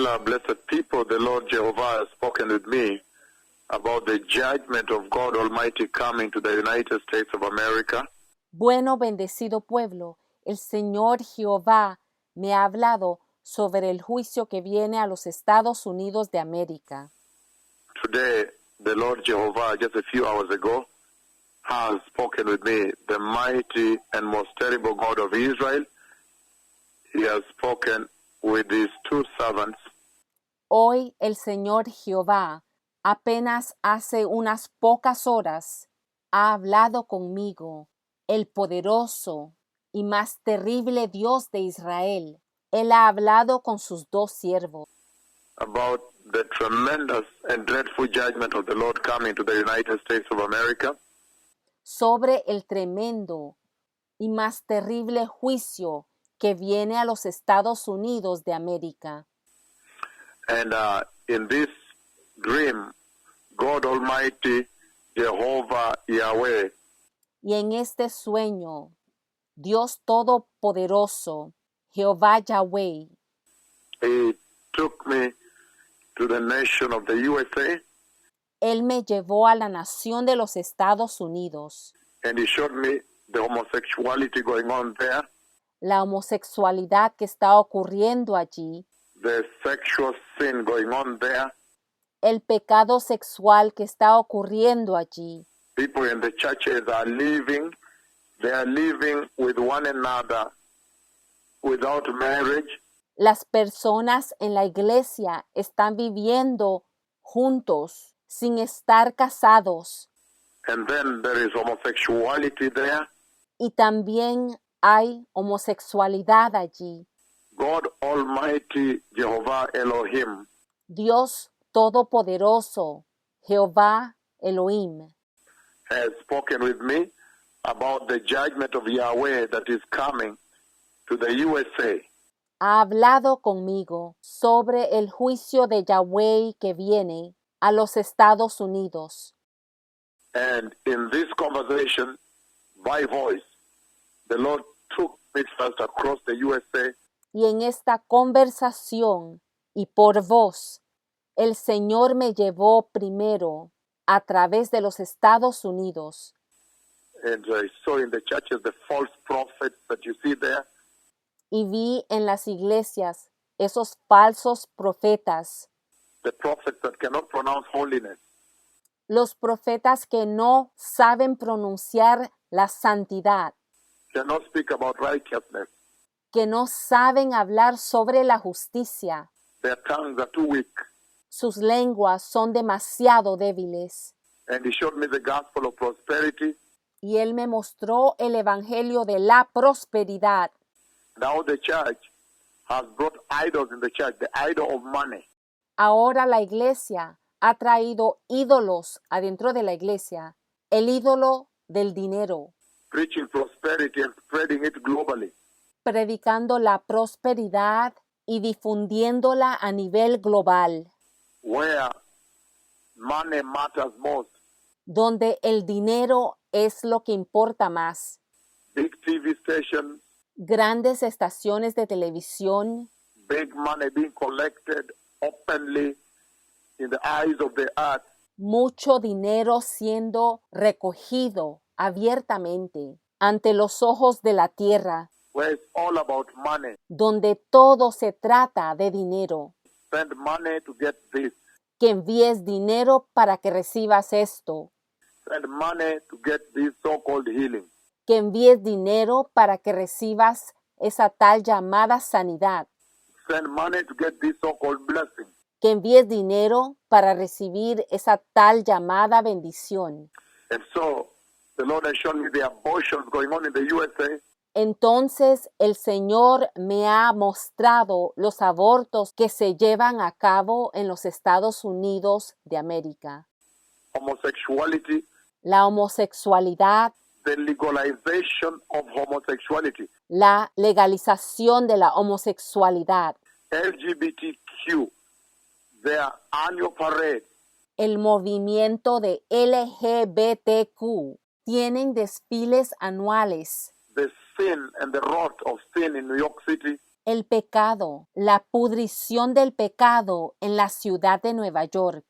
Well, blessed people, the Lord Jehovah has spoken with me about the judgment of God Almighty coming to the United States of America. Bueno, bendecido pueblo, el Señor Jehová me ha hablado sobre el juicio que viene a los Estados Unidos de América. Today, the Lord Jehovah, just a few hours ago, has spoken with me, the mighty and most terrible God of Israel. He has spoken with his two servants. Hoy el Señor Jehová, apenas hace unas pocas horas, ha hablado conmigo, el poderoso y más terrible Dios de Israel. Él ha hablado con sus dos siervos About the tremendous and dreadful judgment of the Lord coming to the United States of America. sobre el tremendo y más terrible juicio que viene a los Estados Unidos de América. And in this dream, God Almighty, Jehovah Yahweh, Y en este sueño, Dios Todopoderoso, Jehová Yahweh, He took me to the nation of the USA, Él me llevó a la nación de los Estados Unidos. and He showed me the homosexuality going on there, La homosexualidad que está ocurriendo allí, the sexual sin going on there. el pecado sexual que está ocurriendo allí. People in the churches are living with one another without marriage. Las personas en la iglesia están viviendo juntos sin estar casados. And then there is homosexuality there. Y también hay homosexualidad allí. God Almighty, Jehovah Elohim, Dios Todopoderoso, Jehová Elohim, has spoken with me about the judgment of Yahweh that is coming to the USA. ha hablado conmigo sobre el juicio de Yahweh que viene a los Estados Unidos. And in this conversation, by voice, the Lord took me first across the USA, Y en esta conversación y por voz, el Señor me llevó primero a través de los Estados Unidos. and I saw in the churches the false prophets that you see there. Y vi en las iglesias esos falsos profetas, The prophets that cannot pronounce holiness. los profetas que no saben pronunciar la santidad, Cannot speak about righteousness. que no saben hablar sobre la justicia. Their tongues are too weak. Sus lenguas son demasiado débiles. And he showed me the gospel of prosperity. Y Él me mostró el evangelio de la prosperidad. Now the church has brought idols in the church, the idol of money. Ahora la iglesia ha traído ídolos adentro de la iglesia, el ídolo del dinero, Preaching prosperity and spreading it globally. predicando la prosperidad y difundiéndola a nivel global, Where money matters most. donde el dinero es lo que importa más. Big TV stations, Grandes estaciones de televisión, big money being collected openly in the eyes of the earth. mucho dinero siendo recogido abiertamente ante los ojos de la tierra, Where it's all about money. donde todo se trata de dinero. Spend money to get this. Que envíes dinero para que recibas esto, Spend money to get this so-called healing. que envíes dinero para que recibas esa tal llamada sanidad, Spend money to get this so-called blessing. que envíes dinero para recibir esa tal llamada bendición. And so the Lord has shown me the abortions going on in the USA. Entonces el Señor me ha mostrado los abortos que se llevan a cabo en los Estados Unidos de América, Homosexuality, la homosexualidad, the legalization of homosexuality, la legalización de la homosexualidad, LGBTQ, their annual parade, el movimiento de LGBTQ, tienen desfiles anuales, the sin and the rot of sin in New York City, El pecado, la pudrición del pecado en la ciudad de Nueva York,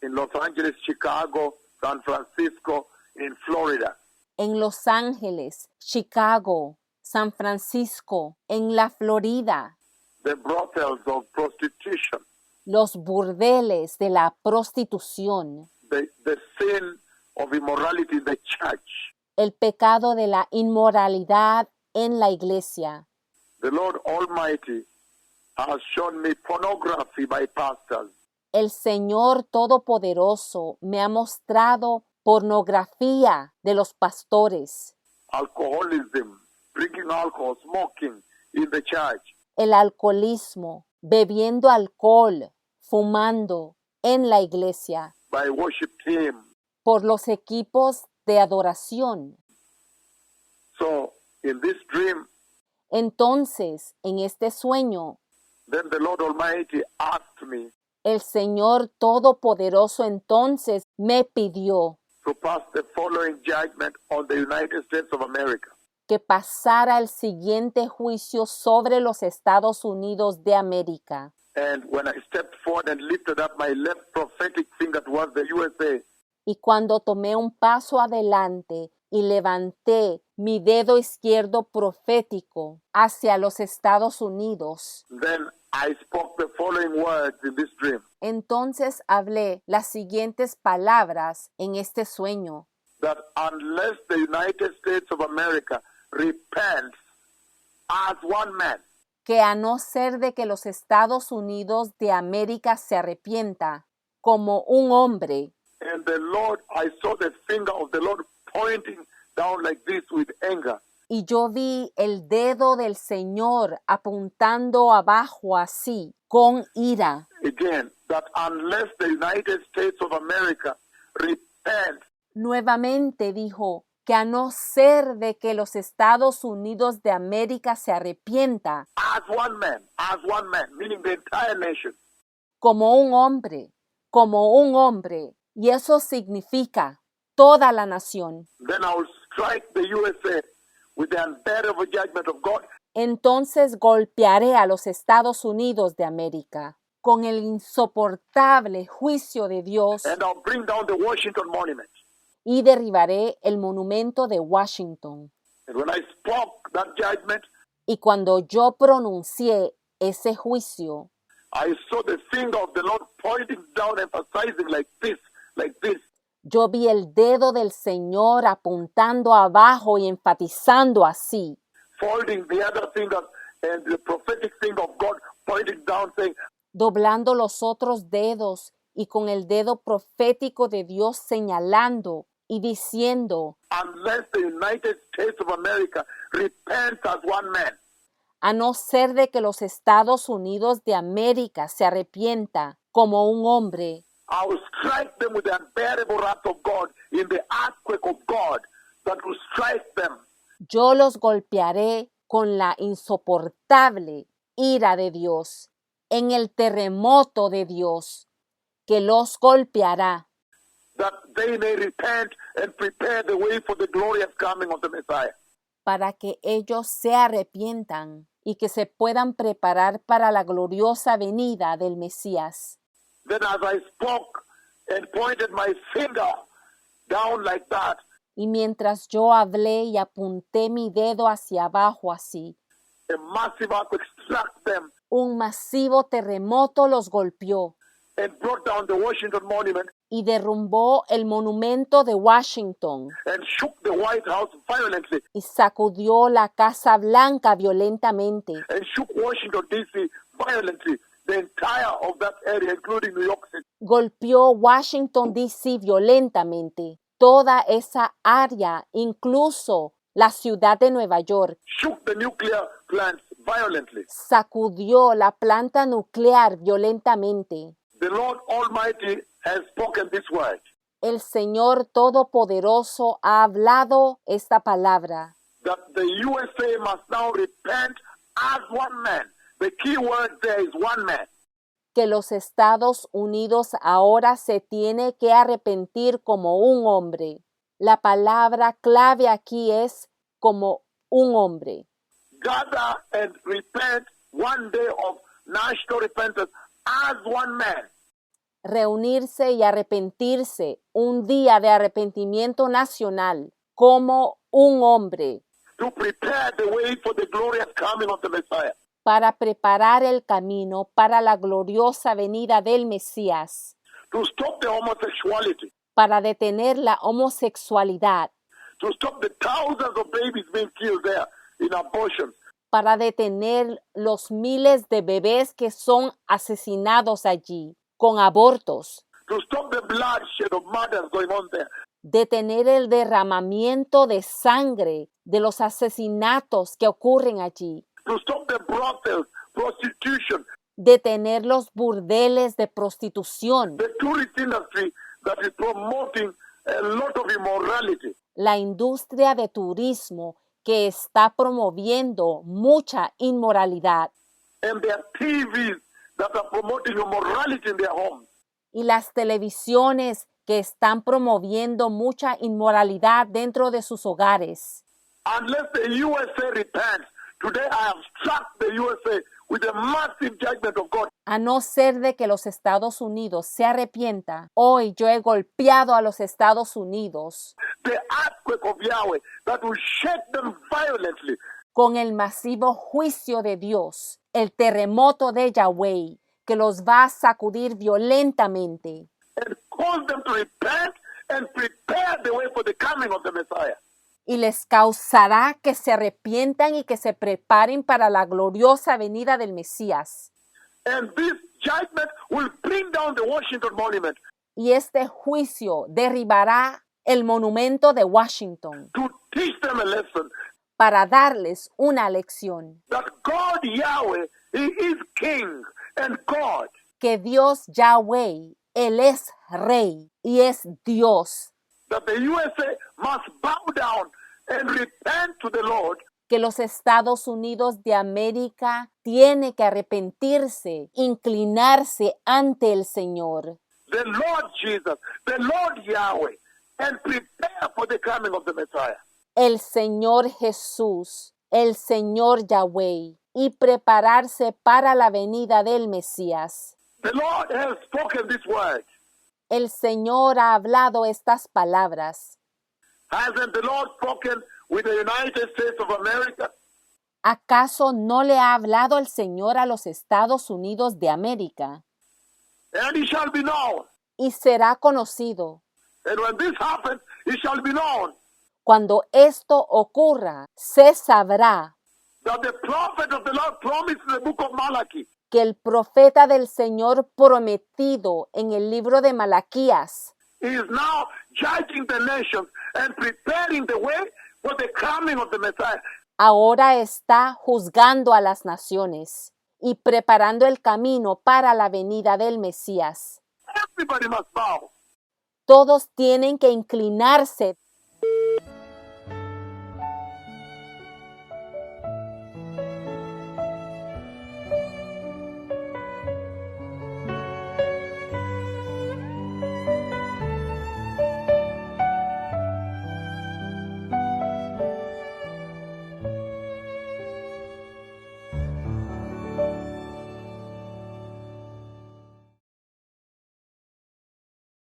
in Los Angeles, Chicago, San Francisco, in Florida. en Los Ángeles, Chicago, San Francisco, en la Florida, The brothels of prostitution, los burdeles de la prostitución, the sin of immorality in the church. el pecado de la inmoralidad en la iglesia. The Lord Almighty has shown me pornography by pastors, El Señor Todopoderoso me ha mostrado pornografía de los pastores, alcoholism, drinking alcohol, smoking in the church, el alcoholismo, bebiendo alcohol, fumando en la iglesia, by worship team. por los equipos de adoración. So in this dream, Entonces, en este sueño, then the Lord Almighty asked me el Señor Todopoderoso entonces me pidió to pass the following judgment on the United States of America. que pasara el siguiente juicio sobre los Estados Unidos de América. And when I stepped forward and lifted up my left prophetic finger towards the USA, Y cuando tomé un paso adelante y levanté mi dedo izquierdo profético hacia los Estados Unidos, then I spoke the following words in this dream, entonces hablé las siguientes palabras en este sueño, that unless the United States of America repents as one man, que a no ser de que los Estados Unidos de América se arrepienta como un hombre, and the Lord, I saw the finger of the Lord pointing down like this with anger. y yo vi el dedo del Señor apuntando abajo así, con ira. Again, that unless the United States of America repents Nuevamente dijo que a no ser de que los Estados Unidos de América se arrepienta as one man, meaning the entire nation, como un hombre, y eso significa toda la nación, then I will strike the USA with the unbearable judgment of God, entonces golpearé a los Estados Unidos de América con el insoportable juicio de Dios and I'll bring down the Washington Monument. y derribaré el monumento de Washington. And when I spoke that judgment, Y cuando yo pronuncié ese juicio, I saw the finger of the Lord pointing down, emphasizing like this. yo vi el dedo del Señor apuntando abajo y enfatizando así, Folding the other finger and the prophetic finger of God pointing down, saying, doblando los otros dedos y con el dedo profético de Dios señalando y diciendo, unless the United States of America repents as one man, a no ser de que los Estados Unidos de América se arrepienta como un hombre, I will strike them with the unbearable wrath of God in the earthquake of God that will strike them. yo los golpearé con la insoportable ira de Dios, en el terremoto de Dios, que los golpeará, That they may repent and prepare the way for the glorious coming of the Messiah. para que ellos se arrepientan y que se puedan preparar para la gloriosa venida del Mesías. Then as I spoke and pointed my finger down like that, Y mientras yo hablé y apunté mi dedo hacia abajo así, a massive earthquake struck them un masivo terremoto los golpeó and brought down the Washington Monument y derrumbó el monumento de Washington and shook the White House violently y sacudió la Casa Blanca violentamente and shook Washington, D.C. violently, the entire of that area, including New York City. golpeó Washington, D.C. violentamente, toda esa área, incluso la ciudad de Nueva York, Shook the nuclear plants violently. sacudió la planta nuclear violentamente. The Lord Almighty has spoken this word, El Señor Todopoderoso ha hablado esta palabra, that the USA must now repent as one man. The key word there is one man. que los Estados Unidos ahora se tiene que arrepentir como un hombre. La palabra clave aquí es como un hombre. Gather and repent one day of national repentance as one man. Reunirse y arrepentirse, un día de arrepentimiento nacional, como un hombre, To prepare the way for the glorious coming of the Messiah. para preparar el camino para la gloriosa venida del Mesías, To stop the homosexuality. para detener la homosexualidad, To stop the thousands of babies being killed there in abortion. para detener los miles de bebés que son asesinados allí con abortos, To stop the bloodshed of murders going on there. detener el derramamiento de sangre de los asesinatos que ocurren allí, To stop the brothels, prostitution, detener los burdeles de prostitución, the tourist industry that is promoting a lot of immorality. la industria de turismo que está promoviendo mucha inmoralidad And their TVs that are promoting immorality in their homes. y las televisiones que están promoviendo mucha inmoralidad dentro de sus hogares. Unless the USA repents, today I have struck the USA with a massive judgment of God. A no ser de que los Estados Unidos se arrepienta, hoy yo he golpeado a los Estados Unidos The earthquake of Yahweh that will shake them violently. con el masivo juicio de Dios, el terremoto de Yahweh, que los va a sacudir violentamente And cause them to repent and prepare the way for the coming of the Messiah. y les causará que se arrepientan y que se preparen para la gloriosa venida del Mesías. And this judgment will bring down the Washington Monument Y este juicio derribará el monumento de Washington to teach them a lesson para darles una lección, that God Yahweh, He is King and God. que Dios Yahweh, Él es Rey y es Dios, That the USA must bow down and repent to the Lord, que los Estados Unidos de América tiene que arrepentirse, inclinarse ante el Señor, the Lord Jesus, the Lord Yahweh, and prepare for the coming of the Messiah. el Señor Jesús, el Señor Yahweh, y prepararse para la venida del Mesías. The Lord has spoken this word. El Señor ha hablado estas palabras. Hasn't the Lord spoken with the United States of America? ¿Acaso no le ha hablado el Señor a los Estados Unidos de América? And it shall be known. Y será conocido. And when this happens, it shall be known Cuando esto ocurra, se sabrá that the prophet of the Lord promised in the book of Malachi que el profeta del Señor prometido en el libro de Malaquías is now judging the nations and preparing the way for the coming of the Messiah. ahora está juzgando a las naciones y preparando el camino para la venida del Mesías. Everybody must bow. Todos tienen que inclinarse